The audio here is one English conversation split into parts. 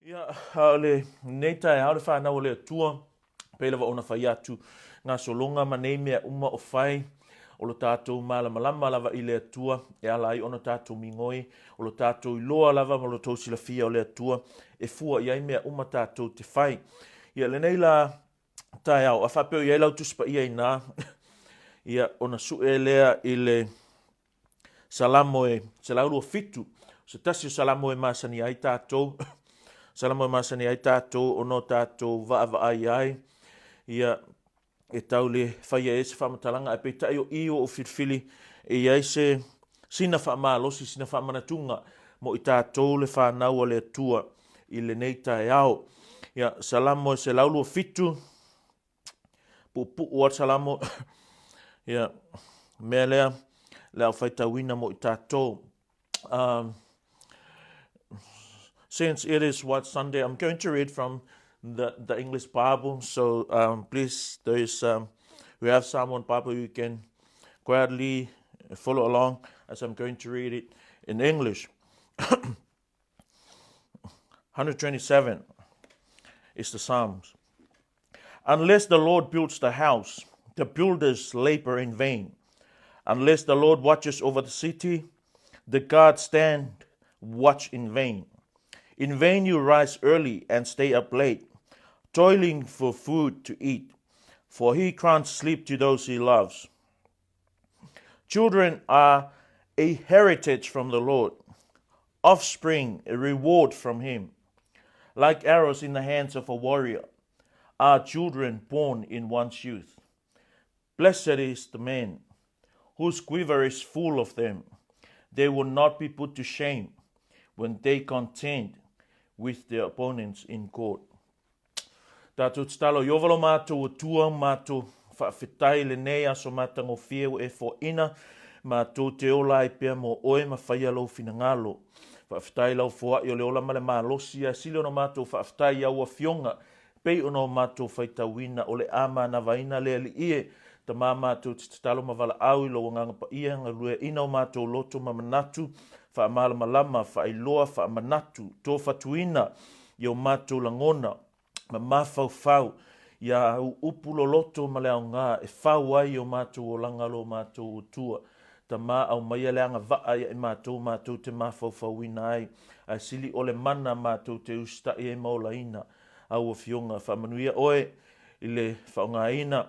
Ia, le nei tae au le whanau o le atua, pele wa ona whai atu ngā solonga ma nei mea uma o whai, o lo tātou malama lava i le atua, e ala ai ona tātou mingoi, o lo tātou i loa lava ma lo tau silafia o le atua, e fua i ai mea uma tātou te whai. Ia le nei la tae au, a whapeo i ai lau tuspa i ai nā, ia ona su e lea i le salamo e, se laulu o fitu, se tasi o salamo e masani ai tātou, salamo e masani ai tātou, ono tātou va ai ai, ia e tau le whaia e se whamatalanga, e peitai o io o whirwhili, e iai se sina whamalosi, sina whamanatunga, mo i tātou le whanau o le atua, i le nei tae au. Ia, salamo e se laulu o fitu, pu o salamo, ia, mea lea, lea whaitawina mo i tātou. Since it is what Sunday, I'm going to read from the English Bible. So please, those who have someone Bible, you can quietly follow along as I'm going to read it in English. 127 is the Psalms. Unless the Lord builds the house, the builders labor in vain. Unless the Lord watches over the city, the guards stand watch in vain. In vain you rise early and stay up late, toiling for food to eat, for he grants sleep to those he loves. Children are a heritage from the Lord, offspring a reward from him. Like arrows in the hands of a warrior are children born in one's youth. Blessed is the man whose quiver is full of them. They will not be put to shame when they contend with their opponents in court. Tātou talo iovalo mātou o tua, mātou whaafetai le nei aso mātango whieu e fo ina, mātou te ola i pia mo oe ma whaia lau fina ngalo. Whaafetai lau fua i o le ola male mālosi a sili ono mātou whaafetai au a fionga, pei ono mātou whaitawina o le ama na vaina le ali ie, ta mā mātou talo ma wala au i lo nganga pa ia, ngā lue ina o mātou loto ma manatu, wha malama lama, wha iloa, wha manatu, tō whatuina, i o mātou langona, ma mawhau, ia upulo loto ma leo ngā, e whau ai o mātou o langalo mātou o tua, ta mā au maia leanga vaa e mātou te mawhau ina ai, ai sili ole mana mātou te usta e maula ina, au o fionga, wha manuia oe, i le whaunga ina,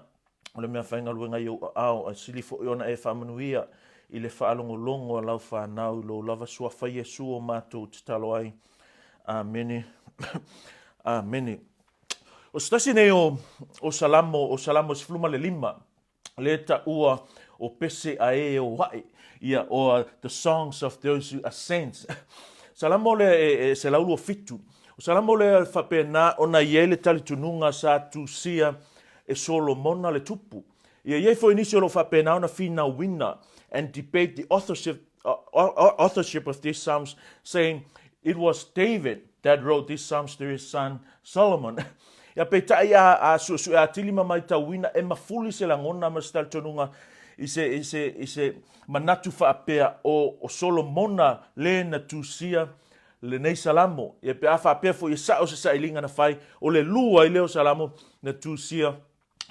ole mea whainga luenga i o au, ai sili fo iona e wha manuia, i le whaalongolongo a lau whanau lo lava sua whai Yesu o mātou te talo ai. Amene. Amene. O stasi nei o salamo sifluma le lima, le ta ua o pese a e o wae, ia o the songs of those who ascend. Salamo le se laulu o fitu. O salamo le whapena ona iele tali tununga sa tu sia e Solomona le tupu. Ia iei fo inisio lo whapena ona fina wina, and debate the authorship of these psalms, saying it was David that wrote these psalms to his son Solomon. Ia peitai a su a tilima mai tauina e mafuli se langona ma stal tonunga i se manatu whaapea o Solomona le na tusia le nei salamo. Ia pe a whaapea fo i sa o se sa ilinga na whai o le lua i leo salamo na tusia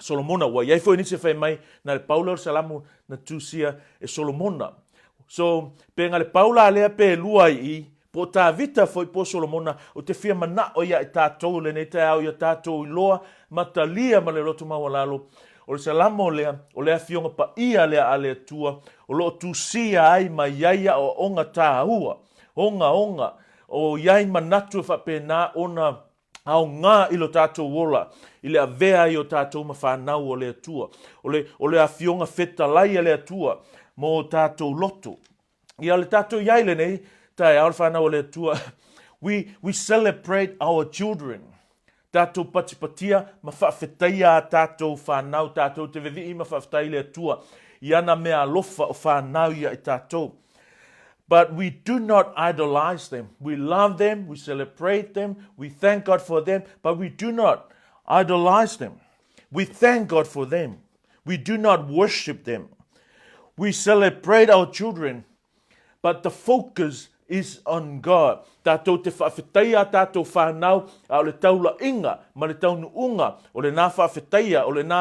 Solomona wa iai foi nisi fai mai na le Paula o salamo na tusia e Solomona. So, pe nga le Paula alea pe lua i, po tā vita foi po Solomona o te fia mana o ia i tātou le nei te au ia tātou i loa matalia ma le roto mawalalo. O le salamo o lea fionga pa ia lea alea tua, o lo tusia ai ma iaia o onga tā hua. Onga, o iai manatu fa pe na ona au ngā ilo tātou wola, i le avea i o tātou ma whanau o lea tua, o le awhionga whetalai a lea tua, mō tātou loto. I ale tātou iaile nei, tai au whanau o lea tua, we celebrate our children. Tātou patipatia, ma whawhetaia a tātou whanau, tātou te vevi i ma whawhetai lea tua, i ana mea lofa o whanau ia i tātou. But we do not idolize them. We love them, we celebrate them, we thank God for them, but we do not idolize them. We thank God for them. We do not worship them. We celebrate our children, but the focus is on God. Tātou te whaafetaia, tātou whanau, o le taula inga, ma le taunu unga, o le nā whaafetaia, o le nā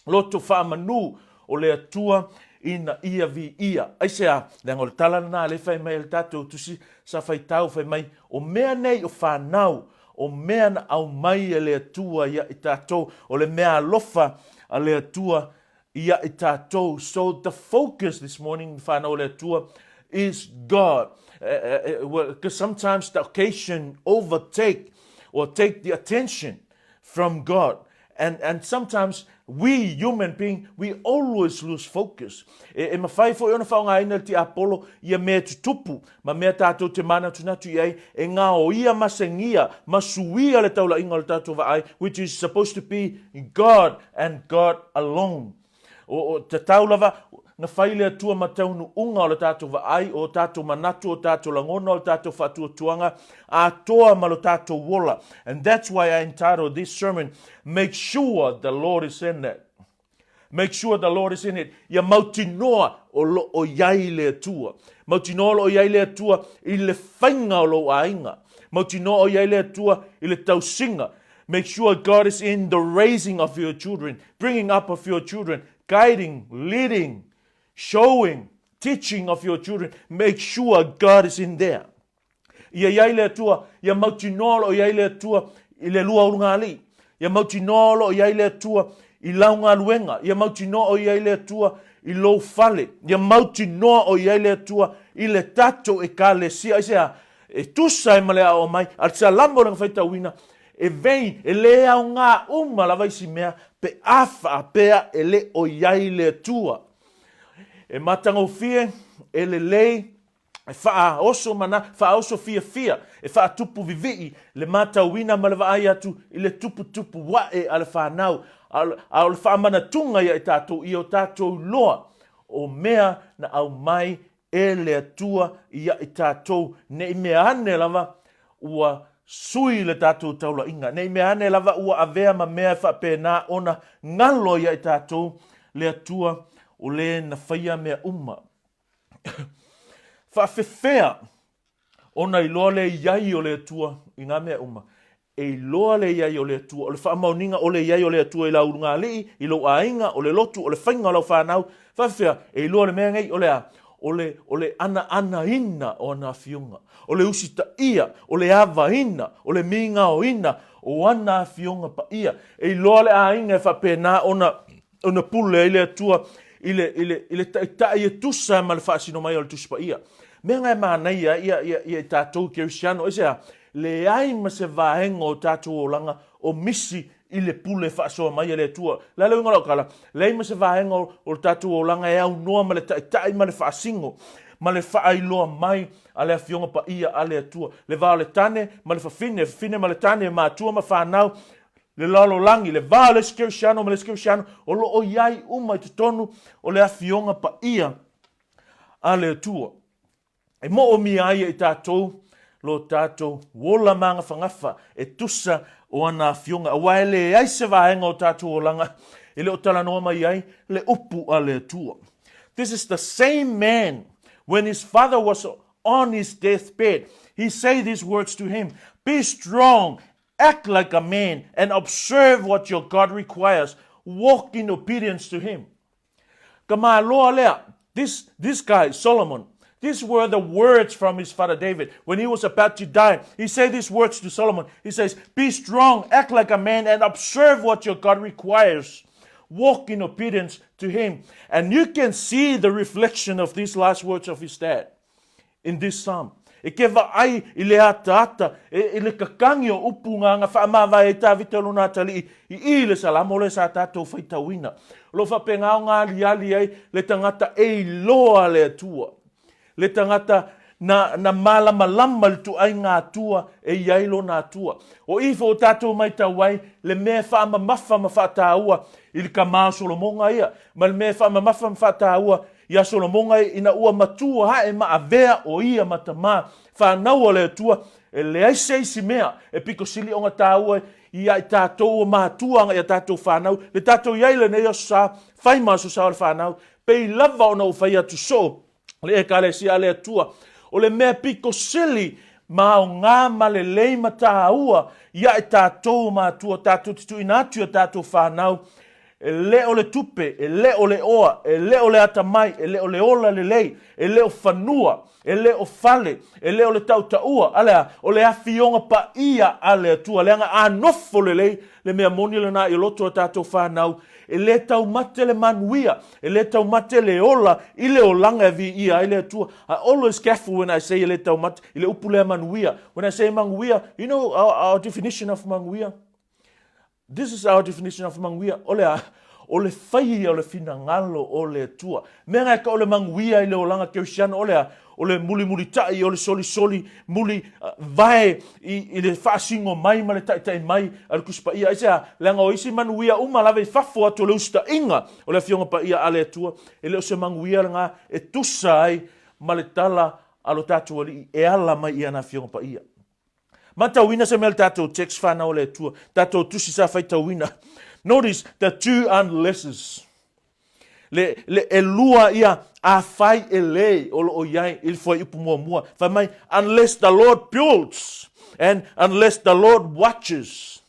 loto whaamanu, o le atua ina ia vi ia. Aisea, le talana nā le whai mai le tātou tusi sa whai tau whai mai, o mea nei o whanau, o mea na au mai e le atua ia i tātou, o le mea alofa a le atua ia i tātou. So the focus this morning, whanau le atua, is God. Because sometimes the occasion overtake or take the attention from God. And sometimes we, human beings, we always lose focus. E mawhai fo iona whaonga ina ti Apollo, ia mea tutupu, ma mea tātou te mana tunatu iei, e ngā o ia masengia, masuia le taula inga le tātou vaai, which is supposed to be God and God alone. O te taulava, na whaile atua mataunu unga o le tātou vaai, o tātou manatu, o tātou langona, o tātou whatua tuanga, a toa ma lo tātou wola. And that's why I entitled this sermon, Make Sure the Lord is in it. Make sure the Lord is in it. Ia mautinoa o iai le atua. Mautinoa o iai le atua I le whainga o lo ainga. Mautinoa o iai le atua I le tausinga. Make sure God is in the raising of your children, bringing up of your children, guiding, leading, showing, teaching of your children. Make sure God is in there. Ia iai le atua, ia mautinolo o iai le atua I le lua urunga ali. Ia mautinolo o iai le atua I launga luenga. Ia mautinoa o iai le atua I lou fale. Ia mautinoa o iai le atua I le tato e ka le sia. Isea, e tusa e malea o mai, al sa lambo na whaita wina, e vein, e lea o ngā la vaisi mea, pe afa pea e le o iai le atua. E matango fie, e le lei, e faa oso mana, faa oso fia, e faa tupu vivii, le mata wina ma le vaai atu, I le tupu wae a le whanau, a le faa mana tunga ia I tātou, I o tātou loa, o mea na au mai e le atua ia I tātou, ne I mea ane lava, ua sui le tātou taula inga, ne I mea ane lava ua avea ma mea wha pēnā ona ngalo ia I tātou, le atua, o le na whaia mea uma. Whaafewhea, ona I loa le iai o le atua I ngā mea uma. E loa le iai o le atua, o le whaamauninga o le iai o le atua I la urunga lii, I lo ainga, o le lotu, o le whainga o lau whanau. Whaafewhea, e loa le mea ngai o le a, o le ana ina o ana fiunga. O le usita ia, o le ava ina, o le minga o ina, o ana fiunga pa ia. E loa le ainga e whapena ona pule I le atua, I le tai e tusa ma le whaasino mai o le tuspa ia. Mea ngai mānei ia tātou Kirisiano, isea, le ai ma se vahenga o tātou o langa o misi I le pule whaasoa mai le atua. La leo ngalo kala, le ai ma se vahenga o tātou o langa e au noa ma le tai ma le whaasingo, ma le whaailoa mai a le awhionga pa ia a le atua. Le vao le tane, ma le whawhine ma le tane, ma atua ma whanau, le lalo langi, le vao le Kirisiano, ma le Kirisiano, o lo o iai uma I te tonu o le awhionga pa ia a le atua. E mo o mi ai I tātou, lo tātou, wola manga whangafa, e tusa o ana fionga. Awa e le ai se vahenga o tātou o langa, e le o tala noa mai ai, le upu a le atua. This is the same man, when his father was on his deathbed, he said these words to him, be strong, act like a man, and observe what your God requires. Walk in obedience to him. Kama loa lea, this guy, Solomon, these were the words from his father David. When he was about to die, he said these words to Solomon. He says, be strong, act like a man, and observe what your God requires. Walk in obedience to him. And you can see the reflection of these last words of his dad in this psalm. E ke ai I le ata, e le kakangi o upunga nga whaamawa e tā vitalo nā tali I le salamo le sa tātou whaitawina. Lo whapengao ngā liali ai le tangata e loa le atua. Le tangata na malama le tu ai ngā tua e iailo nā tua. O ifo o tātou mai tawai le mea whaamamafa ma whātāua I le kamā Solomonga ia. Ma le mea whaamamafa ma whātāua ia Solomonga ina ua matua hae ma avea o ia matama. Whanau le atua e le aise mea e piko sili o ngā tāua ia I tātou o mātua ia tātou whanau. Le tātou iaile nei o sa whaimaso sa o le whanau. Pei lava o na u whai atu so. Le e kale si ale atua. o le mea piko sili, ma o ngā malelei ma tāua, ia e tātou mātua, tātou titu inatua, tātou whānau, e le o le tupe, e le o le oa, e le o le atamai, e le o le ola le lei, e le o whanua, e le o fale, e le o le tautaua, alea, o le awhionga pa ia ale atua, leanga anofo le lei, le mea moni le nā i loto a tātou whānau, e le tau mate le manuia, e le tau mate le ola, i le o langa vi ia, i le atua. I always careful when I say e le tau mate, i le upu le manuia. When I say manuia, you know our definition of manuia? This is our definition of manguia. O le whai o le finangalo o le tua. Mea ngai ka o le manguia i le olanga kerisiano o le muli tai, o le soli muli vai i le whaasingo mai ma le tai mai al kuspa ia. Isa langa o isi manuia umalawe i whafo atu le usta inga o le fionga pa ia ale tua. E le o se manguia langa e tusa ai ma le tala alo tatu ali e ala mai ia na fionga pa ia. Matawina se mel tato text whanau le tua. Tato tusi sa whai tawina. Notice the two unlesses. Le lua ia a whai e lei o lo iai il fwai upu mua. Whai mai, unless the Lord builds and unless the Lord watches.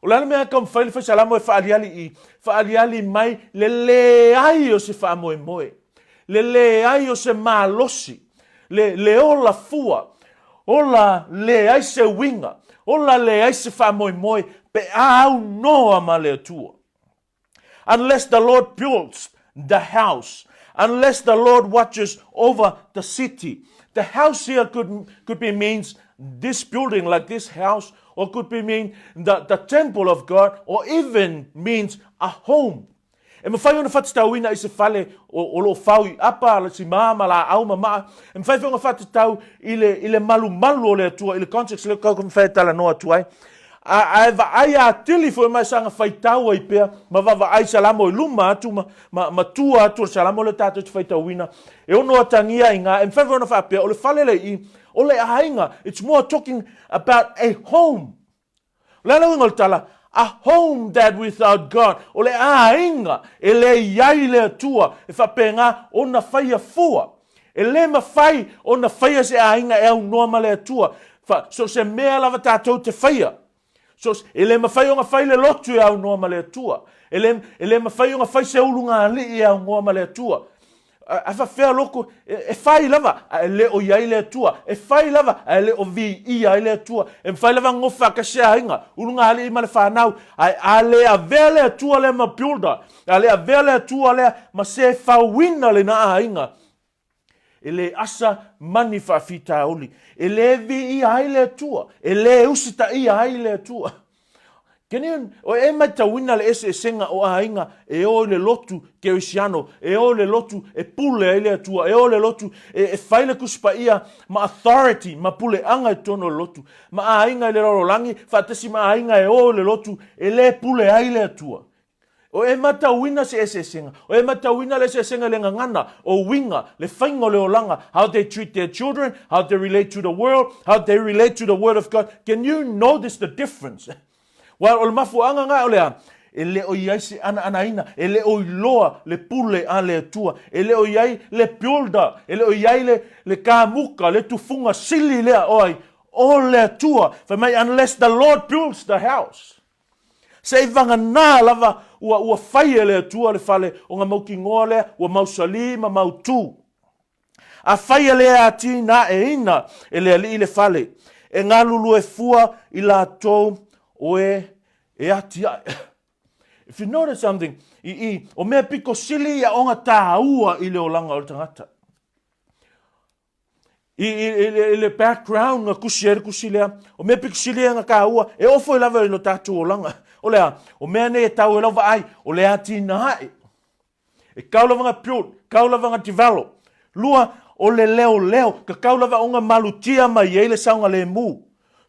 O lana mea kam whai le whai salamo e whaaliali mai le ai o se whaamoe moe. Le ai o se malosi. Le ola fua. Ola le ai se winga. Ola le ai se whamoimoe. Pe au noa ma le atua. Unless the Lord builds the house. Unless the Lord watches over the city. The house here could be means this building like this house. Or could be mean the temple of God. Or even means a home. E mawhai ona whatatauina i se whale o lo whau I apa la si māma la au mamaa. E mawhai ona whatatau I le malu o le atua, I le context le kau kumwhai tala noa tuai. A eva ai a tili fo mai sanga whaitau ai pea, ma vava ai salamo I luma atu, ma tua atu salamo le tātou te whaitauina. E ono atangia I ngā, e mawhai ona whapea, o le whale le o le ahainga, it's more talking about a home. Lala winga le tala, a home that without God. O le ainga, e le iai le atua, e whapenga o na whaia fua. E le mawhai o na whaia se ainga e au noa ma le atua. So se mea lava tātou te whaia. So e le mawhai o ngā whai le lotu e au noa ma le atua. E le mawhai o ngā whai se ulunga ali e au noa ma le atua. A whawhea loko, e whai lava, e le o iai le atua. E whai lava, e le o vi ia le atua. E whai lava ngofa ka sea inga. Ulunga ali I ma le whanau. A le a vea le atua le ma builder. A le a vea le atua le ma se whawina le na a inga. E le asa mani whawhita oli. E le vi ia le atua. E le usita ia le atua. Kenion, o e mai tawina le ese senga o ainga e o le lotu kerisiano, e o le lotu e pule e le atua, e o le lotu e whaile kuspa ia ma authority, ma pule anga e tono le lotu. Ma ainga le rorolangi, whatasi ma ainga e o le lotu e le pule ai le atua. O e matawina se ese senga, o e matawina le ese senga le ngangana, o winga, le whaingo le olanga, how they treat their children, how they relate to the world, how they relate to the word of God. Can you notice the difference? Wa o le mafuanga nga o lea, e le o iai se ana ina, e le o iloa le pule a le atua, e le o iai le piolda, e le o iai le kāmuka, le tufunga sili lea oi, o le atua, mai unless the Lord builds the house. Se vanga nā lava ua whaia le atua le fale o ngā mauki ngoa lea, ua mausali ma mautu. A whaia lea ati na e ina, e le ali le fale, e ngā lulu e fua I la tau, oe e ati ai. If you notice something, o mea piko sili ia onga tāua I le olanga o le tangata. I le background nga kusi lea, o mea piko sili ia nga kāua, e ofo I lava I lo tātou olanga. O lea, o mea ne e tau e lava ai, o lea ati nai. E kaulava nga piot, kaulava nga tivalo. Lua o le leo, ka kaulava onga malutia mai e le saunga le mu.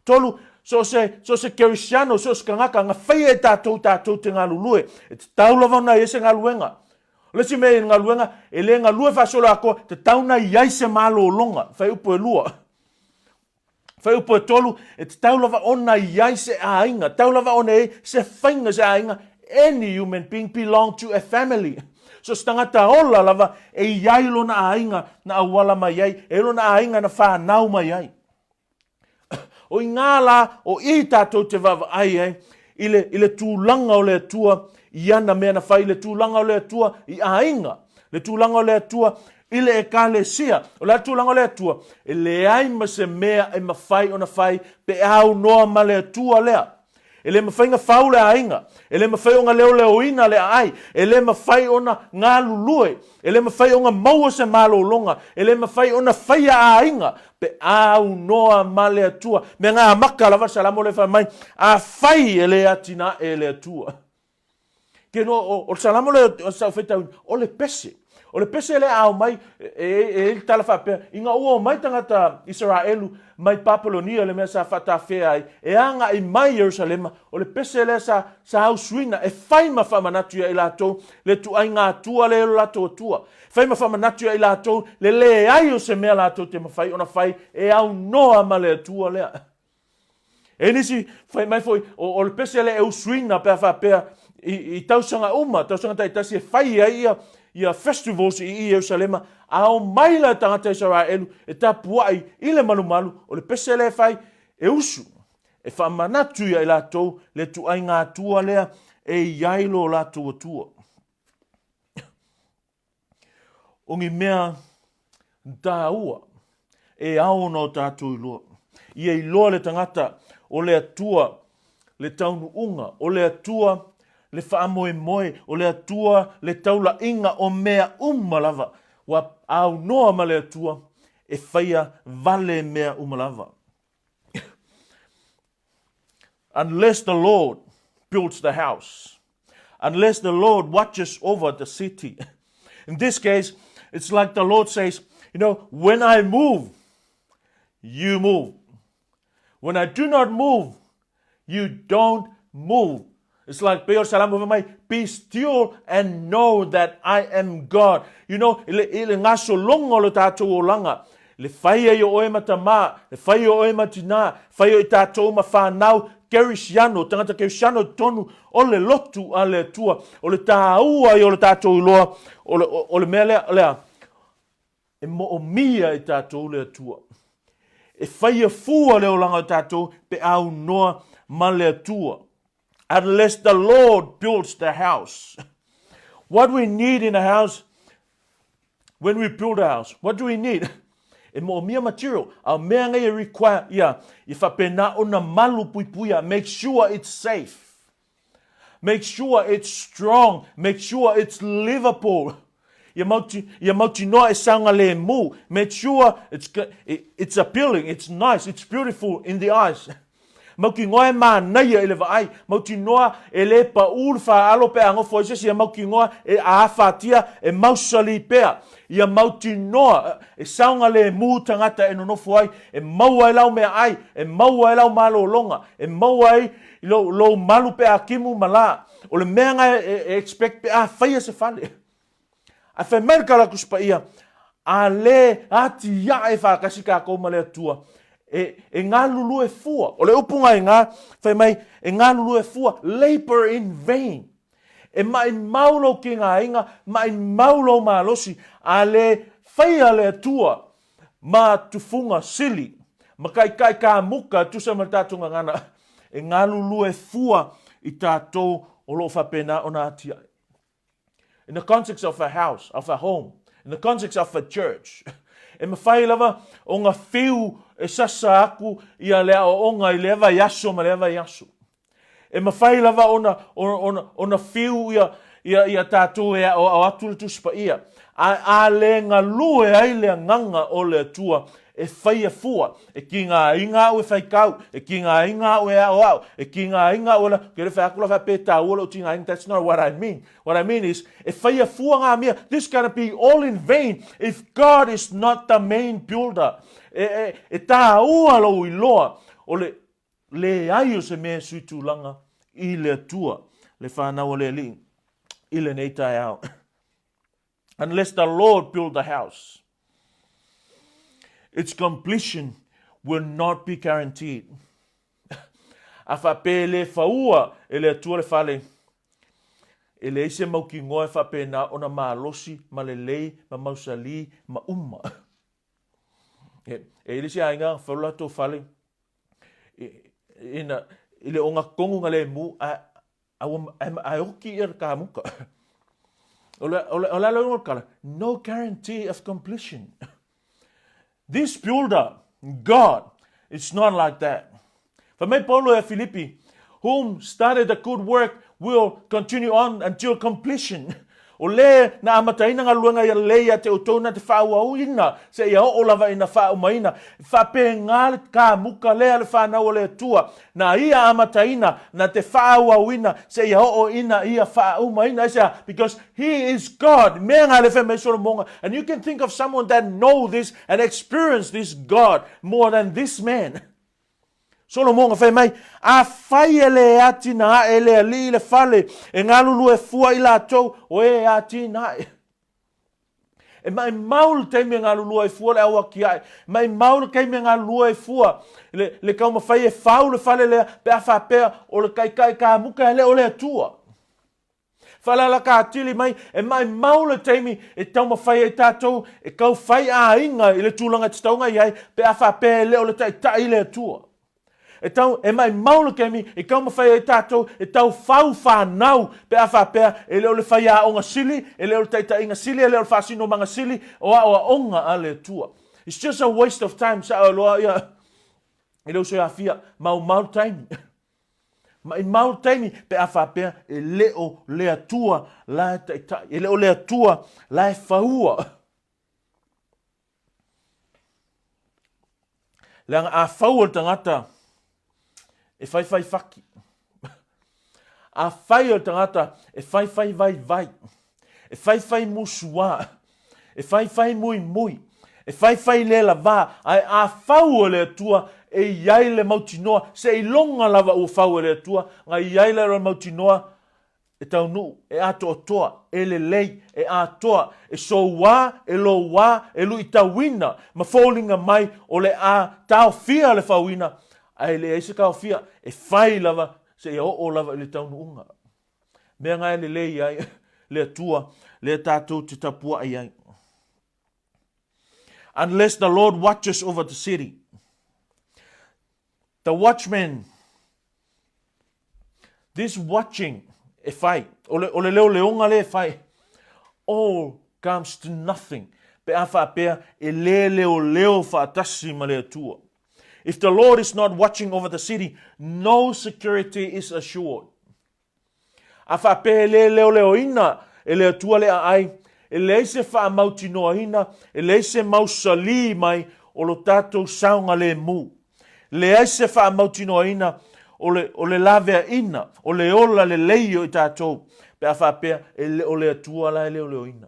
Tolu, So se kerisiano, so se kangaka, nga whaia e tātou te ngā lulue. E te taulava na e se ngā luenga. Lesi me ngā luenga, e le ngā lue whasola ako, te tauna iai se malo o longa. Whai upo e lua. Whai upo e tolu, e te taulava ona iai se ainga. Taulava ona e se whainga se ainga. Any human being belong to a family. So stangata ola lava e iai lo na ainga na awala mai ai, e lo na ainga na whanau mai ai. O i ngala o i tātou te vava ai, ile tūlanga o le atua, i ana mea na whai, le tūlanga o le atua, i ainga, le tūlanga o le atua, ile e kālesia, o le tūlanga o le atua, e le ai ma se mea e ma whai o na whai, pe au noa ma le atua lea. E le mawhai ngā whau le ainga, e le mawhai o ngā leo leo ina le ai, e le mawhai o na ngā lulue, e le mawhai o ngā maua se malo longa, e le mawhai o na whai a ainga, pe au noa ma le atua, me ngā maka lava salamo le whai mai, a whai e le atina e le atua. Ke no, o salamo le sau whetau, o le pese. O le pese le au mai, e tala whapea, i ngā ua mai tangata Israelu, mai Papulonia le mea sa whata whea ai, e anga i mai Jerusalema, o le pese le sa au suina, e whaima whamanatuia i lātou, le tu ai ngā tua le elo lātou atua. Whaima whamanatuia i lātou, le ai o se mea lātou te mawhai, ona whai, e au noa ma le atua lea. E nisi, whai mai foi, o le pese le eu suina pēr whapea, i tausanga uma, tausanga taitasi e whai ai ia festivals i Jerusalema, ao maila tangata Israelu, e tapuai i le malu, o le pese le whai, e usu, e whamanatu ia i lātou, le tuai ngā tua lea, e iailo lātou atua. O ngi mea, tā ua, e ao no tātou i loa. Ia i loa le tangata, o le atua, le taunu unga, o le atua, le whaamoe moe, o le atua, le taula inga o mea umalava, wa au noa ma le atua, e whaia vale mea umalava. Unless the Lord builds the house, unless the Lord watches over the city. In this case, it's like the Lord says, you know, when I move, you move. When I do not move, you don't move. It's like be still and know that I am God. You know, ile ngaso longo lo tātou o langa. Le whaia i o oe matama, le whaia o oe matina, whaia i tātou ma whanau, kerisiano, tangata kerisiano tonu, o le lotu a le tua, o le tāua i o le tātou i loa, o le mea lea, e mo o mia i tātou le tua. E whaia fua le o langa i tātou, pe au noa ma le tua. Unless the Lord builds the house. What we need in a house, when we build a house, what do we need? E mo mia material. Au mea ngai require, i whapena o na malu puipuia, make sure it's safe. Make sure it's strong. Make sure it's livable. Ia mauti noa e saunga le mu. Make sure it's appealing, it's nice, it's beautiful in the eyes. Mauki ngoe ma naia ele vai, mauti noa ele pa ulfa alo pe ango foise ia mauki ngoa e afatia e mausali pea. Ia mauti noa e saunga le mu tangata e no foi e maua e lau me ai, e maua e lau malo longa, e maua e lo malu pe akimu mala. O le mea e expect pe a faia se fale. A fe merkala kuspa ia a le ati ya e fa kasika ko male tua. E ngā lulu e fua. O le upunga e ngā, whai mai, e ngā lulu e fua, labor in vain. E mai maulo ki ngā inga, mai maulo mā losi, a le whaia le atua, mā tufunga sili, ma kai kā muka, tusa ma tātunga ngana, e ngā lulu e fua i tātou o lo whapena o nā tia. In the context of a house, of a home, in the context of a church, e mawhai lava o ngā whiu e sasa aku i a lea o onga i lewa yaso ma lewa yaso. E mawhai lava o na whiu i a tātou e o atu le tuspa ia. A le ngā lue ai le nganga o le tua e whaia fua. E ki ngā inga o e whaikau, e ki ngā inga o e au, e ki ngā inga o la, kere whaakula wha pētā ula o ti ngā inga, that's not what I mean. What I mean is, e whaia fua ngā mea, this gonna be all in vain if God is not the main builder. E tā ua lo i loa, o le ai o se mea suitu langa i le tua, le whanau le li, i le nei tai au. Unless the Lord build the house, its completion will not be guaranteed. A whapele whaua e le atua le whale. e le ise mau ki ngoe whapena ona maalosi, ma lelei, ma mausali, ma umma. E ilisi ainga, whaulato whale, ile o ngā kongu ngā le mu, a oki ir ka muka. Ola lo kala, no guarantee of completion. This builder, God, it's not like that. For me, Paulo e Filipi, whom started a good work, will continue on until completion. O le na amataina ngā luenga ia leia te utona te whaauauina, se ia o lava ina whaaumaina, whape ngā ka muka lea le whanau le tua, na ia amataina na te whaauauina, se ia o ina ia whaaumaina, because he is God, mea ngā le wheme solomonga, and you can think of someone that know this and experience this God more than this man. Solomonga whai mai, a whai ele ati na ele ali le whale, e ngā lulu e fua i la tau, o e ati na e. E mai maul teime ngā lulu e fua le awa ki ai, mai maul teime ngā lulu e fua, le kauma whai e whau le whale lea, pe a whapea, o le kai ka muka ele o le atua. Whalala ka atili mai, e mai maule teimi, e tauma whai e tātou, e kau whai a inga, i le tūlanga te taunga iai, pe a whapea ele o le tai le atua. E tau, e mai maulu kemi, e kauma whai e tātou, e tau whau whanau, pe a whapea, e leo le whai a onga sili, e leo le taita inga sili, e leo le whasino manga sili, o a onga a le tua. It's just a waste of time, sa aloa ia, e leo se a fia, mau taimi. Mau taimi, pe a whapea, e leo lea tua, la taita, e leo lea tua, la e whaua. Leanga a whaua tangata, e whai whaki. A whai o tangata, e whai vai. E whai musua. E whai mui. E whai lela vā. A whau o le tua, e iai le mautinoa. Se i longa lava o whau o le tua, nga iai le mautinoa, e tau nu, e ato o toa, e le lei, e atoa, e so wā, e lo wā, e lu i tawina, ma fōlinga mai, o le a tau fia le whauina, ai le eise kao fia, e whai lava, se e o lava i le taunu unga. Mea ngai le lei ai, le atua, le tātou te tapua ai ai. Unless the Lord watches over the city. The watchman, this watching, e whai, o le leo leonga le whai, all comes to nothing. Pe a whapea, e leo whaatasi ma le atua. If the Lord is not watching over the city, no security is assured. A whape leo ina, e leo tua lea ai, e leise wha mauti noa ina, e leise mausali mai, o lo tātou saunga le mu. Leise wha mauti noa ina, o le lavea ina, o le ola le leio i tātou, pe a whapea, o le tua la e leo ina.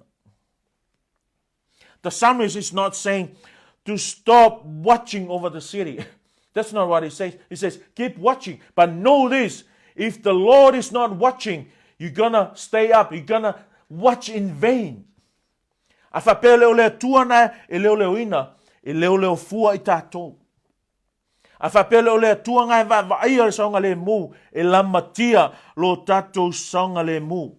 The psalmist is not saying, to stop watching over the city. That's not what he says. He says, keep watching. But know this, if the Lord is not watching, you're going to stay up. You're going to watch in vain. A whapea leo tuana e leo ina, e leo fua I tātou. A whapea leo tuanga e vaia saunga le mu, e lamatia lo tātou saunga le mu.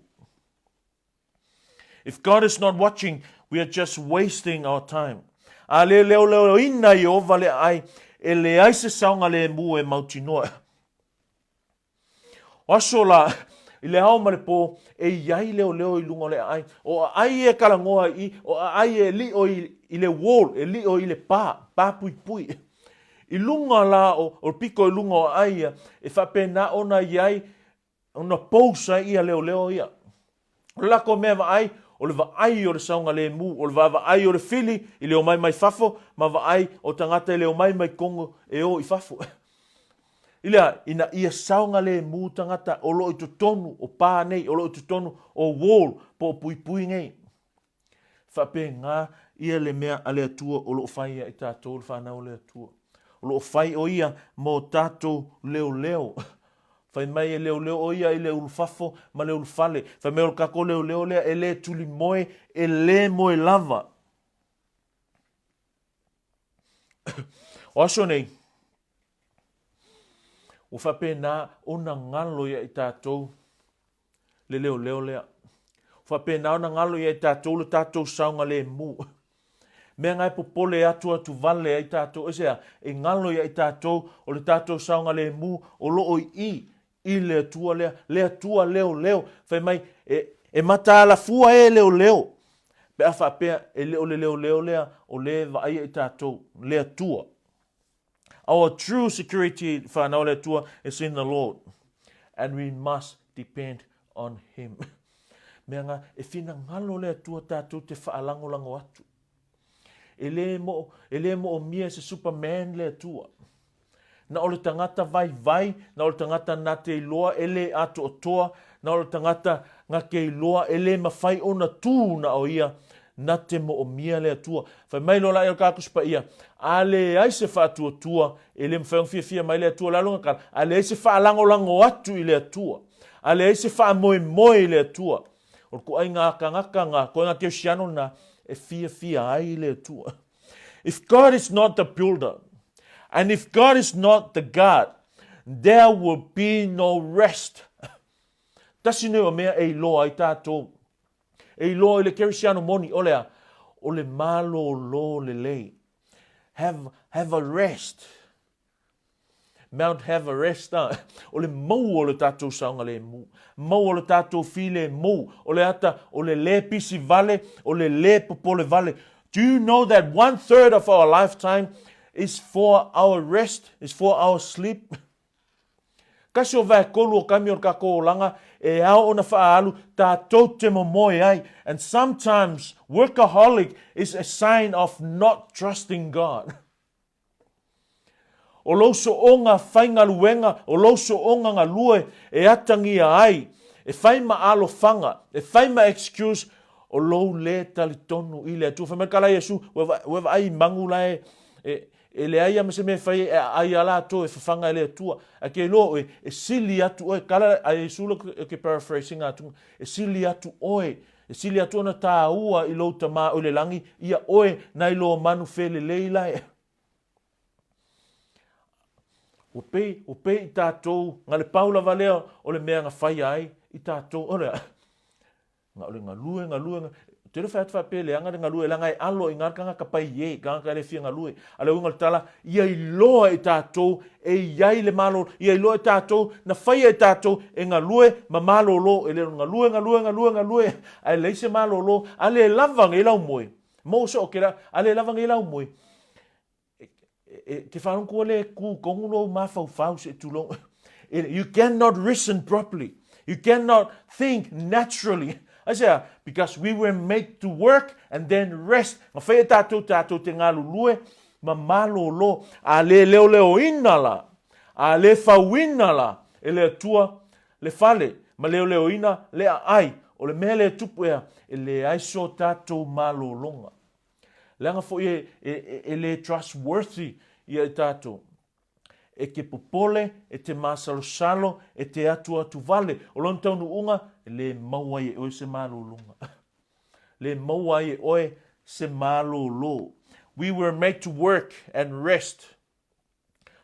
If God is not watching, we are just wasting our time. A leo ina I ova le ai, e le ai se saunga le mu e mautinoa. Oso la, I le hao marepo, e iai leo I lunga le ai, o ai e kalangoa I, o ai e li o I le wall, e li o I le pā pui. I lunga la, o piko I lunga o ai, e whapena ona iai, ona pousa ia leo ia. O lako mea wa ai, o le vaai o le saunga le mu, o le vaai o le fili, I leo mai fafo, ma vaai o tangata I leo mai kongo e o I fafo. Ilea, ina ia saunga le mu tangata o lo I tutonu, o pā nei, o lo I tutonu, o wall, po pui ngei. Whape ngā, ia le mea ale atua, o lo whai I tātou le whanau le atua. O lo whai o ia, mo tātou leo. Whai mai e leo o ia I leo ulfafo, ma leo ulfale. Whai meo kako leo lea, e le tuli moe, e le moe lava. O aso nei, o whape nā, o na ngalo ia I tātou, le leo lea. Whapena na ngalo ia i tātou le tātou saunga le mu. Mea ngai popole atua tu vale ai tātou. Esea, e ngalo ia i tātou o le tātou saunga le mu o loo i le tua lea. Le tua leo. Whai mai, e mata ala fua e leo. Pe a whapea e leo leo lea o le va ai i tātou. Le tua. Our true security whanau le tua is in the Lord. And we must depend on Him. Mea ngā, e whina ngalo le tua tātou te whaalango atu. E le mo o mia se Superman le tua. Na o le tangata vai, na o le tangata na te iloa ele ato o toa, na o le tangata ngā ke iloa ele mawhai o na tū na o ia, na te mo o mia le tua. Whai mai lola e o kākuspa ia, a le ai se whaatua tua, e le mwhaiong fia mai le tua lalunga kara, a le ai se whaalango atu i le tua, a le ai se whaamoe i le tua. O ko ai ngā, ko ngā keo siano na, e fia ai le tua. If God is not the builder, and if God is not the God, there will be no rest. Tasine o mea e loa i tātou. E loa i le kerisiano moni, o le malo lo le lei. Have a rest. Mount have a rest. O le mau o le tātou saunga le mu. Mau o le tātou file mu. O le ata, o le pisi vale, o le popole vale. Do you know that 1/3 of our lifetime is for our rest, is for our sleep? Kasi o vai kolu o kami o kako o langa, e au ona whaalu, tātou te momoe ai. And sometimes workaholic is a sign of not trusting God. O loso o ngā whainga luenga, o loso o ngā lue, e atangi ai, e whaima alo whanga, e whaima excuse, o lou le tali tonu i le atu. Whamekala Iesu, wewa ai mangula e le ai amase me whai e ai ala ato e whawhanga e le atua. A ke lo e sili atu oe, kala a Iesu lo ke paraphrasing atu, e sili atu oe, e sili atu ona tā ua i lo tama o le langi, ia oe na i lo manu whele leilai. O pei i tātou, ngā le paula valea o le mea ngā whai ai, i tātou, o le ngā lue, te re whaat whapele, anga ngā lue, la ngai alo i ngā kanga kapai ye, kanga le fia ngā lue, ale unga le tala, ia i loa i tātou, e iai le malo, ia i loa i tātou, na whaia i tātou, e ngā lue, ma malo lo, e le ngā lue, ai leise malo lo, ale lavang e lau moe, mo so o kera, ale lavang e lau moe, ke whanong kua le ku kongulo mawhau se tulong. You cannot reason properly. You cannot think naturally. I say, because we were made to work and then rest. Ma whai tātou te ngā lulue, ma malo lo, a le leo ina la, a le whauina la, e le atua, le whale, ma leo ina, le ai, o le mea le tupu ea, e le aiso tātou malo longa. Langa fo e le trustworthy ia e tātou. E ke popole, e te masalo, e te atua vale. O lon taunu unga, e le maua e oe se malo lunga. Le maua e oe se malo lo. We were made to work and rest,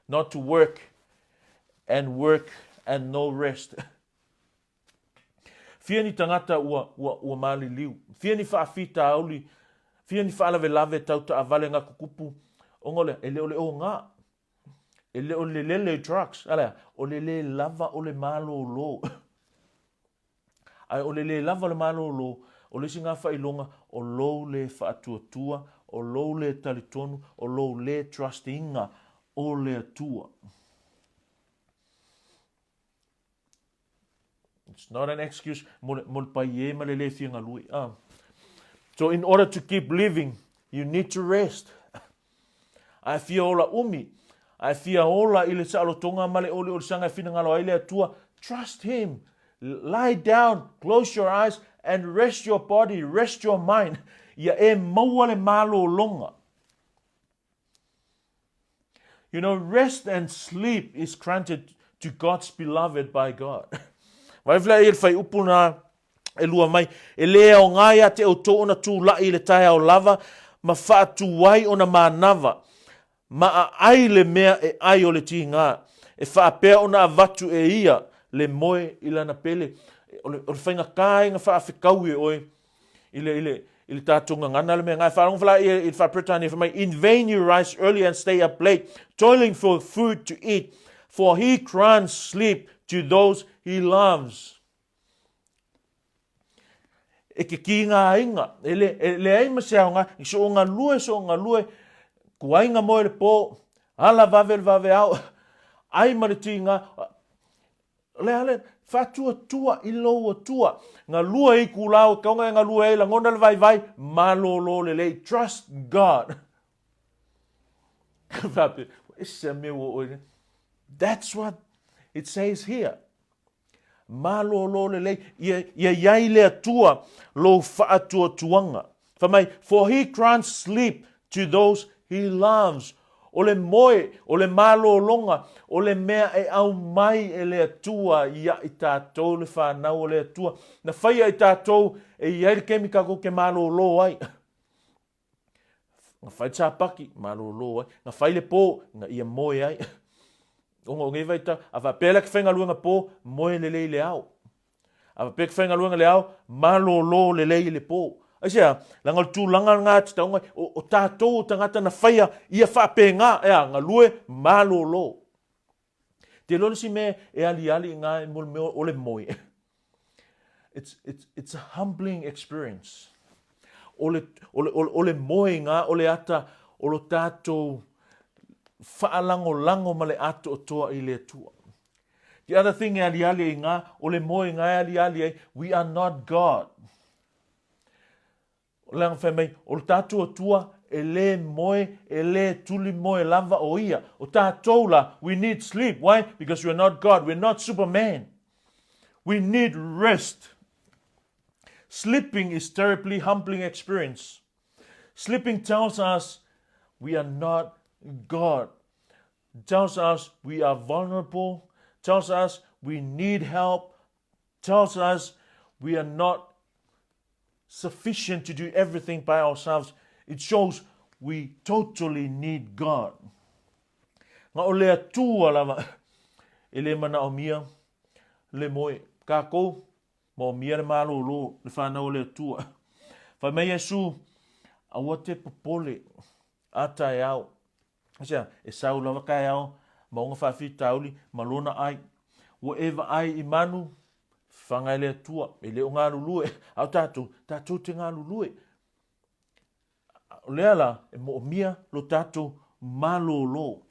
not to work and no rest. Fia ni tangata ua mali liu. Fia ni whaafita auli. Fia ni whaalawe lave tauta avale ngā kukupu. Ongole, e le o ngā. E le o le drugs. Alea, o le lava o le malo lo. Ai, o le lava o le malo lo. O le si ngā whailonga, o lo le whaatuatua, o lo le talitonu, o lo le trustinga, o le atua. It's not an excuse. Mo pa ye ma le fia ngā lui. So in order to keep living, you need to rest. Ai fia ola umi. Ai fia ola i le saalotonga ma le ole o le sanga fina ngalo ai le atua. Trust him. Lie down, close your eyes, and rest your body, rest your mind. Ia e maua le malo longa. You know, rest and sleep is granted to God's beloved by God. Vai vla e fai upuna e lua mai. E lea o ngaia te o to ona tu lai le taia o lava, ma wha tu wai ona manava. Ma a ai le mea e ai o le ti ngā. E wha apea ona avatu e ia le moe ilana pele. ole whainga kāinga whaafekau e oi, ili tātunga ngana le mea ngai whaarong whala i whaapretani whamai, in vain you rise early and stay up late, toiling for food to eat, for he grants sleep to those he loves. E ke ki ngā inga, le ai maseaonga, i so ngā lue, kuainga moe le pō, ala vave au, ai mariti ngā, le, whatua i loa tua, ngā lua i kulau, kaunga ngā lua e la ngona le vai, malolo le, trust God. That's what it says here. Malolo le, ia iai le atua, lo whaatua tuanga. Whamai, for he grants sleep to those he loves. O le moe, o le malolonga, o le mea e au mai e le atua, ia i tātou le whanau o le atua. Na whaia i tātou e iai le kemika ko ke malolo ai. Nga whai tāpaki, malolo ai. Nga whai le pō, nga ia moe ai. Ongo ngai vai ta, a va pela ke whenga luenga pō, moe le le au. A va pela ke whenga luenga le au, malolo le le pō. Asia, langal tu langal ngā te taunga, o tātou o tangata na whaia, ia whape ngā, ngā lue, malolo. Te lolo si me, e ali ngā e mole ole moe. It's a humbling experience. Ole moe ngā, ole ata, ole tātou, whaalango ma le ato o toa i le tua. The other thing e ali ngā, ole moe ngā ali we are not God. Lang whamei, o tātou tua, e le moe, e le tuli moe lava o ia. O tātou la, we need sleep. Why? Because we're not God. We're not Superman. We need rest. Sleeping is terribly humbling experience. Sleeping tells us we are not God. Tells us we are vulnerable. Tells us we need help. Tells us we are not sufficient to do everything by ourselves. It shows we totally need God. Nga o lea tua lava, e le mana o mia, le moe, kako, ma o mia le malolo, le whanau lea tua. Whai mei Jesu, awa te popole, ata e au. Asia, e sau lava kai au, ma onga whawhi tauli, ma lona ai, whatever ai imanu, whangai lea tua, e leo ngā lulue, au tātou te ngā lulue. Lea la, e mo mia lo tātou malolo.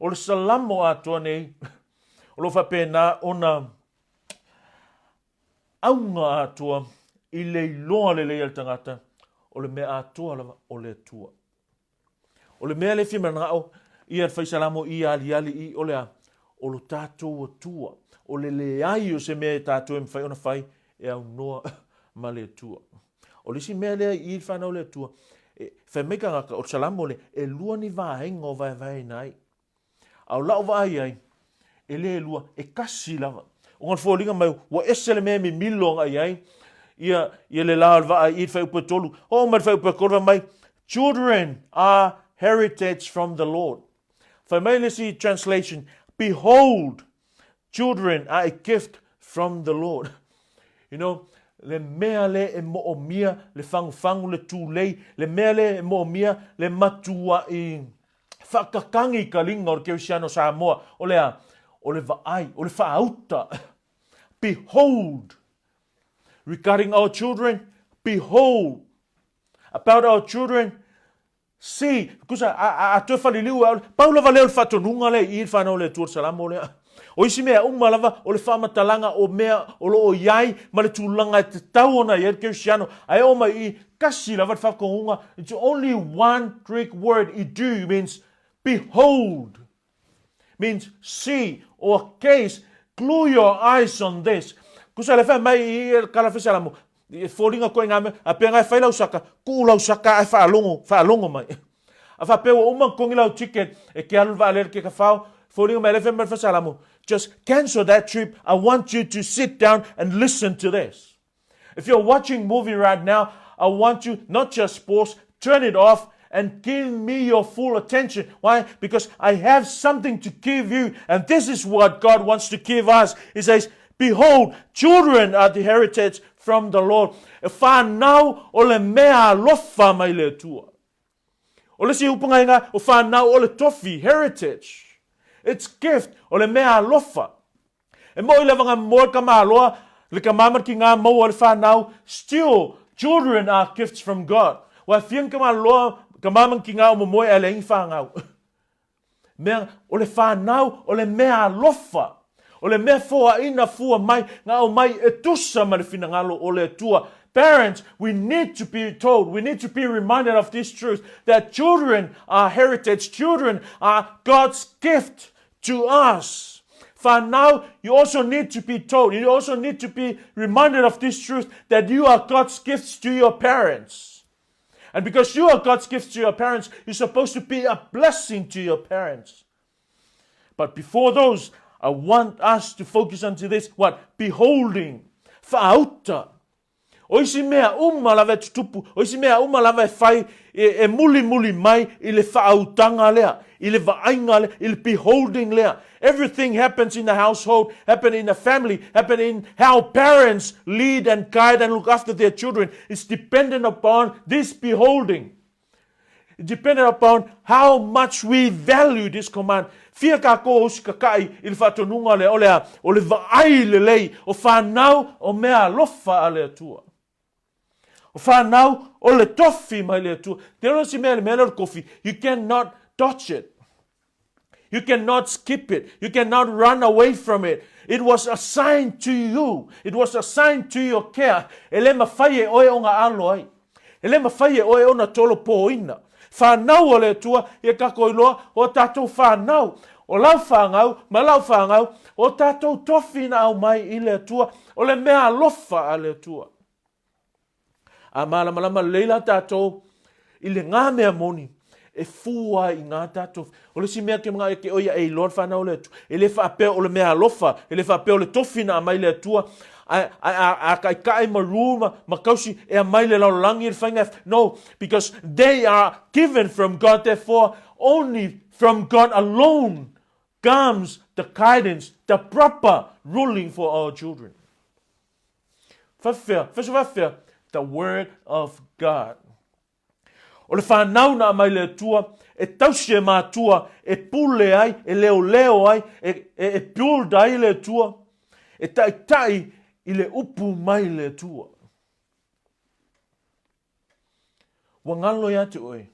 O le salamo atoa nei, o lo whapena ona aunga atoa, i le iloa le lea tangata, o le mea atoa lava o le tua. O le mea le whima ngao, i ar whaisalamo i ali i o lea, o lo tātou atua. O le ai o se mea tātou e mwhai ona whai e au noa ma le tua. O le si mea lea i whanau le tua. Whai meka ngaka o salamo le e lua ni vāhenga o vai nai. Au lau vai ai e le lua e kasi lava. O ngan fōlinga mai wa ese le mea mi milonga ai ia le lao vai i whai upa tolu. O mai whai upa korwa mai. Children are heritage from the Lord. Whai mai le si translation. Behold, children are a gift from the Lord. You know, le mea le e mo o mia, le fangu le tūlei, le mea le e mo o mia, le matua i whakakangi ka linga o le Keusiano Samoa, o le vaai, o le whaauta. Behold, regarding our children, behold, about our children, see, because a te whaliliu, paula valeo le whatonunga le i whanau le tuar salamo le. O isi mea umalava o le whamatalanga o mea o lo o iai ma le tūlanga te tau ona i er Keusiano. Ai o mai i kasi lava te whakongunga. It's only one Greek word, I do, means behold. Means see or gaze. Glue your eyes on this. Kusa le wha mai i er kalawhisalamo. Fōringa koe ngā mea, a pia ngai whailau saka, kūlau saka ai whaalongo mai. A whapewa umang kongilau ticket e ke alu vaaler ke ka whao. Fōringa mai le wha whasalamo. Just cancel that trip. I want you to sit down and listen to this. If you're watching a movie right now, I want you not just pause, turn it off and give me your full attention. Why? Because I have something to give you. And this is what God wants to give us. He says, Behold, children are the heritage from the Lord. E whanau o le mea lofa mai le tua. O le si upunga inga, o whanau o le tofi, heritage. It's gift, o le mea lofa. E mo i lewanga mo ka maloa, le ka mamar ki ngā mo o le whanau, still, children are gifts from God. Wa fiang ka maloa, ka mamar ki ngā o mo e le whangau. Mea, o le whanau, o le mea lofa. O le mea fua ina fua mai, ngā o mai e tusa ma le finangalo o le tua. Parents, we need to be told, we need to be reminded of this truth, that children are heritage, children are God's gift to us. For now, you also need to be told, you also need to be reminded of this truth, that you are God's gifts to your parents. And because you are God's gifts to your parents, you're supposed to be a blessing to your parents. But before those, I want us to focus on this, what? Beholding. Whaauta. Oisi mea lava tutupu. Oisi mea lava whai e muli mai I le whaautanga lea. I le vaainga lea. I le beholding lea. Everything happens in the household, happen in the family, happen in how parents lead and guide and look after their children. It's dependent upon this beholding. It's dependent upon how much we value this command. Fia ka ko o kakai I le whatonunga le olea, o le vaai le lei, o whanau o mea lofa a le atua. O whanau o le tofi mai le atua. Te ro si mea le mea kofi, you cannot dodge it. You cannot skip it. You cannot run away from it. It was assigned to you. It was assigned to your care. Ele mawhai e oe o ngā alo ai. Ele mawhai e oe o na tolo po ina. Whanau o le tua, e kako iloa, o tātou whanau. O lau whangau, ma lau whangau, o tātou tofi na au mai I le tua, o le mea lofa a le tua. A malama leila tātou, I le ngā mea moni, e fua I ngā tātou. O le si mea ke mga eke oia e Lord whanau le tua, e le whaapea o le mea lofa, e le whaapea o le tofi na a mai le tua, a kai maruma makausi e mai le laulangi whainga. No, because they are given from God. Therefore, only from God alone comes the guidance, the proper ruling for our children. Whawhia, the word of God. O le whanau na mai le tua, e tausia mātua, e pule ai, e leo ai, e piulda ai le tua, e tai I le upu mai le tua. Wa ngalo ya te oe.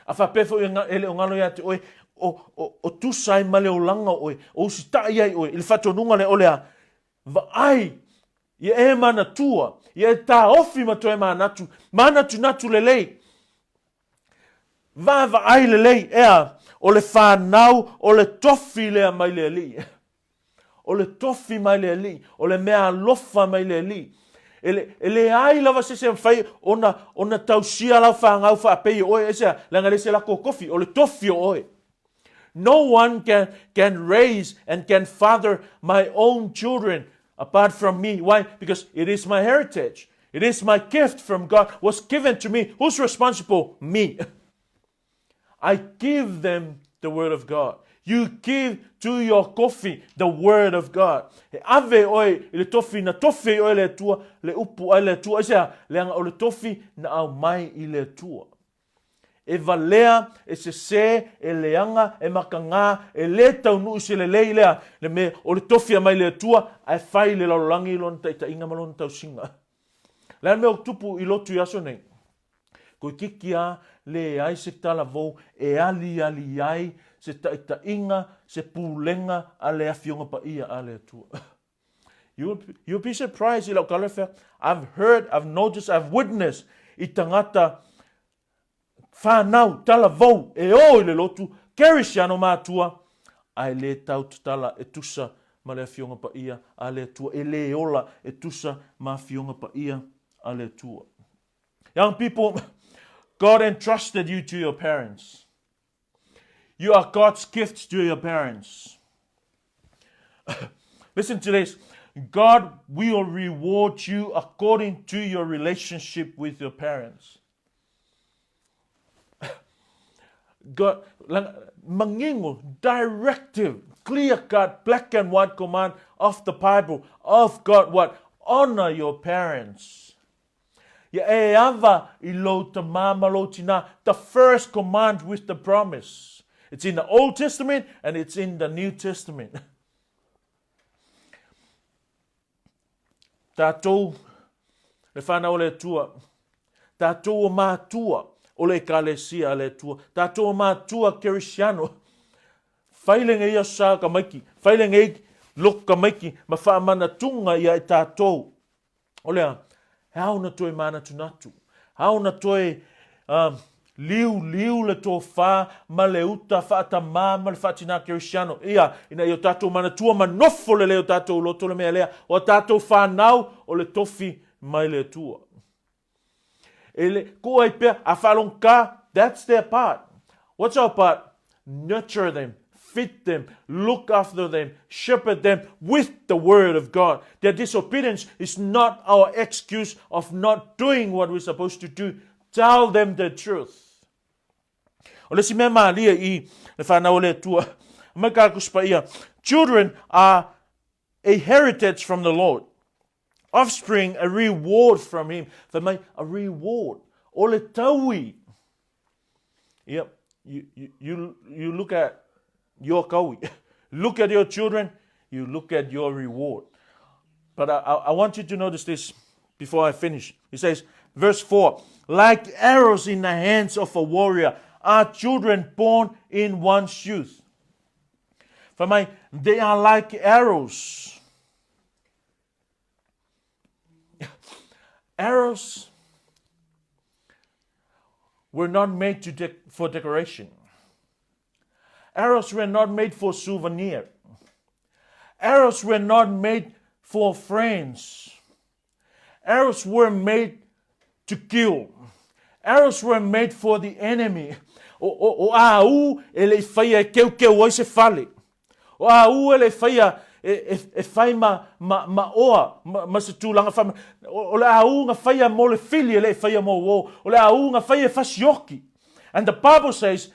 A whapefo ele o ngalo ya te oe, o tusai ma le o langa oe, o si tai ai oe, ili whatonunga le olea, va ai, ia e mana tua, ia e tā ofi ma toe mana natu le lei. Va ai le lei, ea, o le whanau, o le tofi lea mai le li. O le tofi mai le li, o le mea lofa mai le li. Ele ai lava se whai, ona tausia lau whangau whaapei oe, esea, langa le se lako kofi, o le tofi o oe. No one can raise and can father my own children apart from me. Why? Because it is my heritage. It is my gift from God, was given to me. Who's responsible? Me. I give them the word of God. You give to your coffee the word of God. He ave oi le tofi na tofi oi le tua, le upu ai le tua, isa le anga o le tofi na au mai I le tua. E valea, e se, e leanga, e makanga, e le tau nuu se le lei lea, le me o le tofi a mai le tua, ai fai le laulangi lon ta inga malon tau singa. Le me o tupu I lotu yaso nei. Ko kikia le ai se tala vou, e ali ai, se ta inga, se pulenga, a le afionga pa ia a le tua. You'll be surprised, ilo kalawhea. I've heard, I've noticed, I've witnessed, I tangata whanau, tala vou, e o le lotu, kerisiano mātua, ai le tau tala e tusa ma le afionga pa ia a le tua, e le ola e tusa ma afionga pa ia a le tua. Young people, God entrusted you to your parents. You are God's gift to your parents. Listen to this. God will reward you according to your relationship with your parents. God, mangingo, directive, clear-cut, black and white command of the Bible, of God. What? Honor your parents. The first command with the promise. It's in the Old Testament and it's in the New Testament. Tātou, le whanau le tua. Tātou o mātua, o le kalesia le tua. Tātou o mātua kerisiano. Whailenga ia sā ka maiki. Whailenga i lok ka maiki. Ma whaamana tunga ia e tātou. O lea, hau na toi mana tunatu. Hau na toi liu le tō whā, ma le uta whaata mā, ma le whaatina kerisiano. Ia, ina i o tātou mana tua manofo le leo tātou loto le mea lea. O tātou whanau o le tofi mai le tua. Ele, ko ai pia, a whalong ka, that's their part. What's our part? Nurture them, feed them, look after them, shepherd them with the word of God. Their disobedience is not our excuse of not doing what we're supposed to do. Tell them the truth. O le si mea maalia I le whanau le tua. Maka kuspa ia. Children are a heritage from the Lord. Offspring, a reward from Him. For me, a reward. O le taui. Yep. You look at your kaui. Look at your children. You look at your reward. But I want you to notice this before I finish. He says, verse 4, like arrows in the hands of a warrior are children born in one's youth. For me, they are like arrows. Arrows were not made for decoration. Arrows were not made for souvenir. Arrows were not made for friends. Arrows were made to kill. Arrows were made for the enemy. O au ele faia keu ai se fale. O au ele faia e fai ma oa ma se tūlanga whama. O le au ngā whaia mo le fili e le whaia mo wo. O le au ngā whaia fasioki. And the Bible says,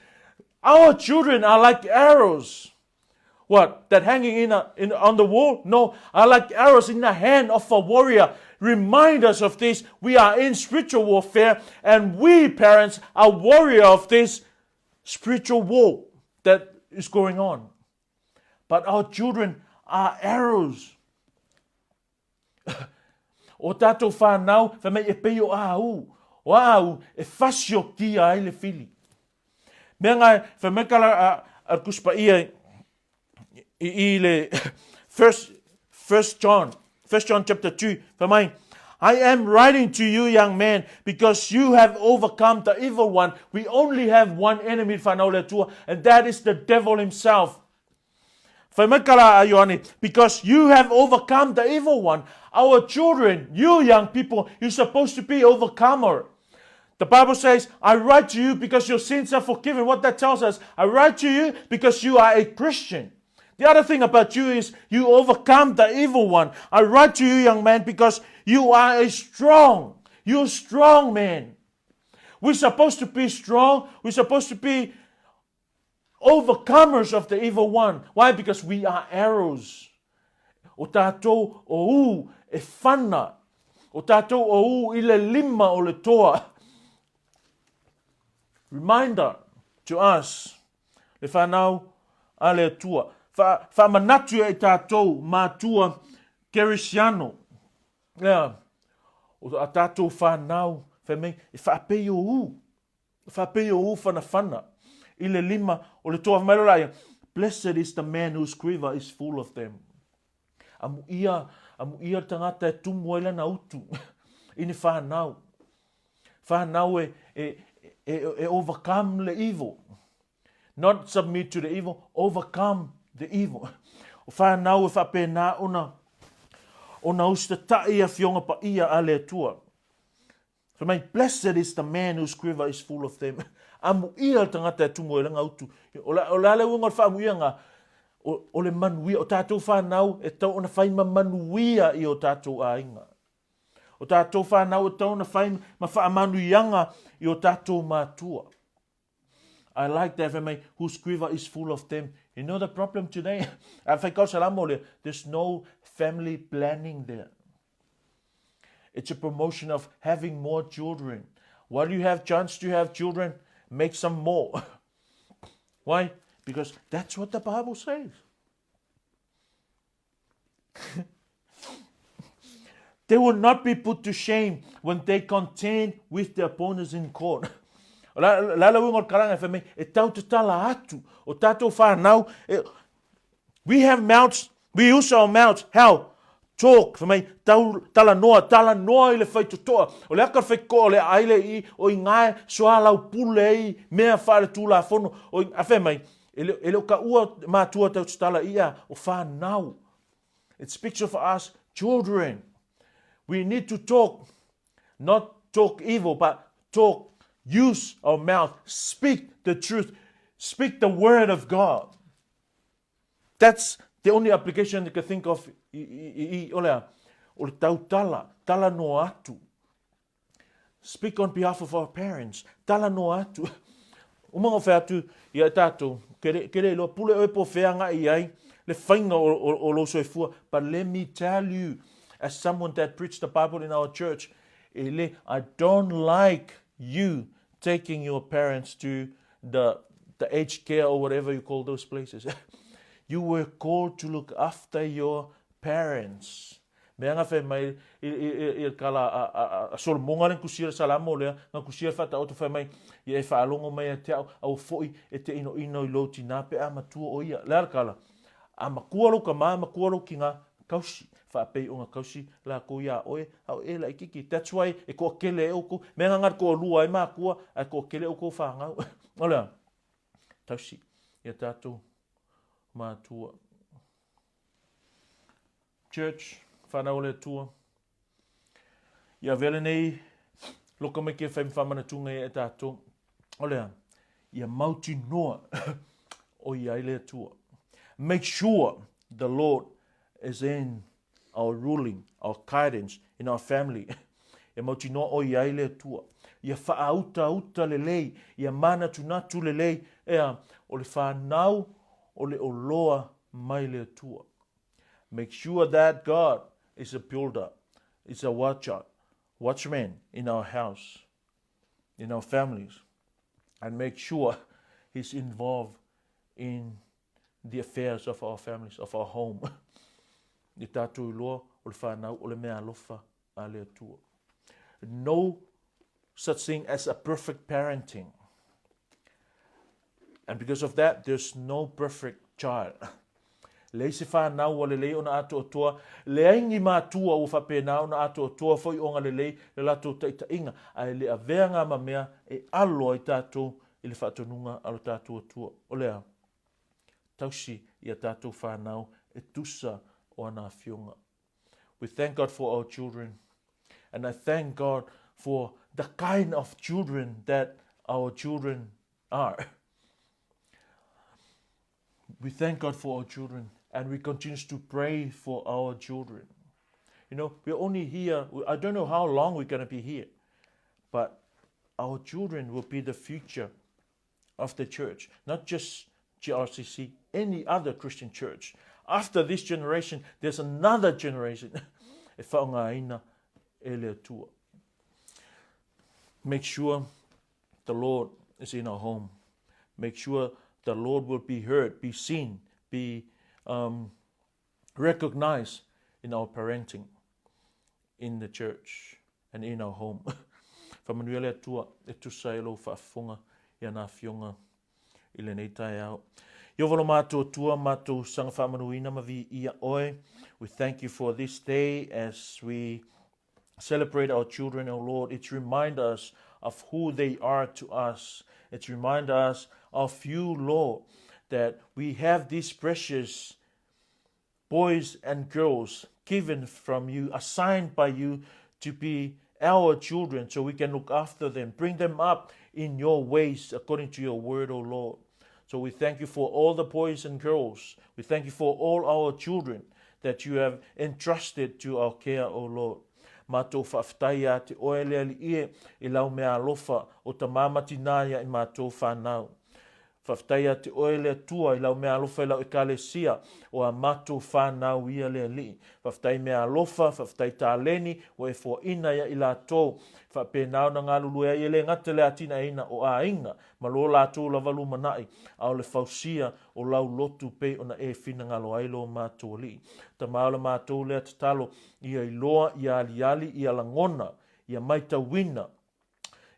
our children are like arrows. What? That hanging on the wall? No, are like arrows in the hand of a warrior. Remind us of this. We are in spiritual warfare and we parents are warrior of this spiritual war that is going on. But our children are arrows. O tātou whanau, whamei e peo au. O au, e fasio ki ai le fili. Mea ngai, whamei kala a kuspa ia I le First John chapter 2, whamei, I am writing to you, young man, because you have overcome the evil one. We only have one enemy, whanau le tua, and that is the devil himself. Because you have overcome the evil one. Our children, you young people, you're supposed to be overcomer. The Bible says, I write to you because your sins are forgiven. What that tells us, I write to you because you are a Christian. The other thing about you is you overcome the evil one. I write to you, young man, because you are you're a strong man. We're supposed to be strong. We're supposed to be overcomers of the evil one. Why? Because we are arrows. O tātou o u e whana. O tātou o u I le lima o le toa. Reminder to us, le whanau a le tua. Whamanatu e tātou mātua kerisiano. Yeah. O tātou whanau, whamei, e whapei o u. Whapei o u whana. I le lima o le toa whamerolai. Blessed is the man whose quiver is full of them. Amu ia tangata e tumu ele na utu. Ini whanau. Whanau e overcome the evil. Not submit to the evil, overcome the evil. O whanau e whapena ona usta tai a fionga pa ia a le tua. So my blessed is the man whose quiver is full of them. Amu ia tangata e tumu ele na utu. O la le unga wha amu ia ngā. O le manuia, o tātou whanau e tau ona whaima manuia I o tātou ainga. O tātou whanau e tau ona whaima ma whaamanuianga I o tātou mātua. I like that family whose quiver is full of them. You know the problem today? There's no family planning there. It's a promotion of having more children. While you have chance to have children, make some more. Why? Because that's what the Bible says. They will not be put to shame when they contend with the opponents in court. We have mouths, we use our mouths. How? Talk for me. Tala noa ile fai tutoa. O le akar fai ko le aile I o ingai soa lau pule I mea whare tula fono. O afe mai ele ka ua matua tau tala ia o whanau. It speaks of us children. We need to talk, not talk evil, but talk. Use our mouth. Speak the truth. Speak the word of God. That's the only application you can think of. Tala no atu. Speak on behalf of our parents. Tala no atu. Umango whea atu ia tātou. Kere lo pule oe po whea nga I ai. Le whainga o lo soifua. But let me tell you, as someone that preached the Bible in our church, I don't like you taking your parents to the aged care or whatever you call those places. You were called to look after your parents. Meanga fe mai I kala a sol mongaren kusira salamo le nga kusira fata auto fe mai I fa alongo mai te au foi e te ino I lo tina pe ama tu o ia le kala ama kualo ka ma kualo kinga kausi fa pe unga kausi la ko ia oe au e la ikiki. That's why e ko kele o ko meanga ngar ko lua I ma kua a ko kele o ko fa nga ola tausi ia tatu ma tua church whanau le tua. Ia vele nei, loka me ke whaim whamana tunga e tātou. Olea, ia mauti noa o ia le tua. Make sure the Lord is in our ruling, our guidance, in our family. Ia mauti noa o ia le tua. Ia whaauta le lei, ia mana tunatu le lei, ea o le whanau o le oloa mai le tua. Make sure that God is a builder, is a watchman in our house, in our families, and make sure He's involved in the affairs of our families, of our home. I tātou I loa o le whanau o le mea alofa a le atua. No such thing as a perfect parenting. And because of that, there's no perfect child. Le se whanau o le lei o na ato o toa, le aingi mātua o whapena o na ato o toa foi o nga le lei, le lato taita inga, ai le aveanga ma mea e alo I tātou I le whatonunga alo tātou o tua. O lea, tausi I a tātou whanau e tusa o ana whiunga. We thank God for our children, and I thank God for the kind of children that our children are. We thank God for our children, and we continue to pray for our children. You know, we're only here, I don't know how long we're going to be here, but our children will be the future of the church, not just GRCC, any other Christian church. After this generation, there's another generation. Make sure the Lord is in our home. Make sure the Lord will be heard, be seen, be recognized in our parenting, in the church, and in our home. Whamanuele atua e tusa e lo whaafunga I ana whiunga I le nei tai au. Iovolo mātou tua, mātou sanga whamanuina mavi ia oe. We thank you for this day as we celebrate our children, O Lord. It's remind us of who they are to us. It's remind us of you, Lord, that we have these precious boys and girls given from you, assigned by you to be our children, so we can look after them, bring them up in your ways according to your word, O Lord. So we thank you for all the boys and girls. We thank you for all our children that you have entrusted to our care, O Lord. Mātou whaftaia te oele ali I lau mea alofa o ta māmatinaya I mātou whanau. Whaftai te oe lea tua I lau mea alofa I lau ekalesia o a matou whanau ia lea li. Whaftai mea alofa, whaftai tā leni o e fua ina ia I la tō. Whapēnao na ngā lulua ia le ngata lea tina ina o a inga. Ma lo la tō la walu manai au le fausia o lau lotu pe ona e fina ngalo ailo matou li. Ta maola matou lea te talo ia iloa, ia aliali, ia langona, ia maita wina.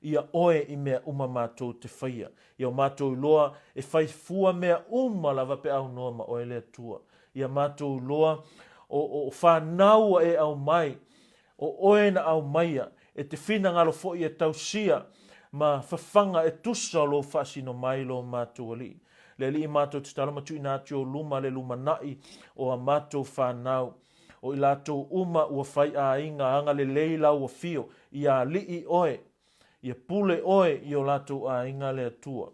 Ia oe I mea uma mātou te whaia. Ia o mātou iloa e whaifua mea uma lava pe au noa ma oe lea tua. Ia mātou iloa o whānaua e au mai, o oe na au maia, e te whina ngalo fo I e tausia, ma whawhanga e tusa lo whasino mai lo mātou ali. Le li I mātou te tala matu ina ati o luma le luma nai o a mātou whanau. O I lātou uma ua whai a inga anga le leila ua fio, ia li I oe. Ia pule oe I o lātou a inga lea tua.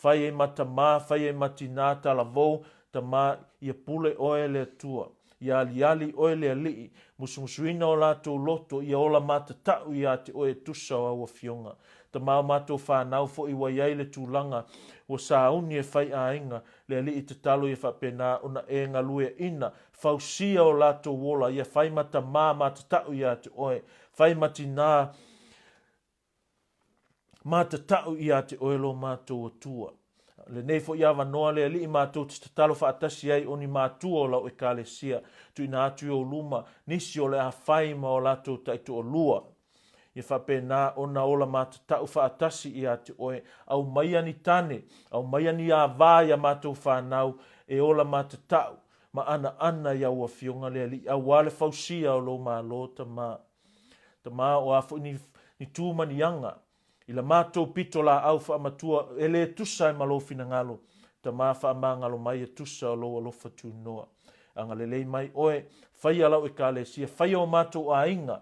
Whai e mata mā, whai e mati nā tala vau, ta mā ia pule oe lea tua. Ia aliali oe lea lii, musumusuina o lātou loto, ia ola mata tau ia te oe tusa o aua fionga. Ta mā mātou whanau fo I waiai le tūlanga, o sauni e whai a inga, lea lii te talo ia whapena ona e ngalue ina, fausia o lātou wola, ia whai mata mata tau ia te oe, whai mati nā, mata tau ia te oelo mātou atua. Le nei fo ia wanoa lea li I mātou te tatalo whaatasi ai o ni mātua o lau e kālesia, tu ina atu o luma, nisi o le a whai ma o lātou taitu o lua. Ia whapena ona ola mātou tau whaatasi ia te oe, au maia ni tane, au maia ni a vāia mātou whanau, e ola mātou tau, ma ana ia ua fionga lea li, au wale fausia o lo mā lo ta mā. Ta mā o a fo ni tūma ni anga, I la mātou pito la au whaamatua, e le tusa e malo fina ngalo, ta mā whaama ngalo mai e tusa o lo alofa tu noa. Anga le lei mai oe, whai alau e kālesia, whai o mātou a inga,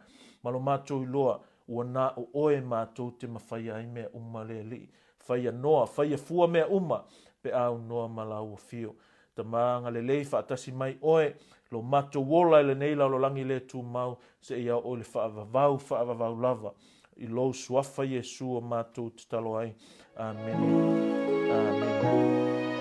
malo mātou iloa, ua nā o oe mātou te mawhai ai mea uma le li. Whai a noa, whai a fua mea uma, pe au noa malau o fio. Ta mā anga le lei whaatasi mai oe, lo mātou wola ele nei lau lo langi le tū mau, se ia o le whaavavau lava. I lo suafa Yesu o mātou te talo ai. Amen. Amen.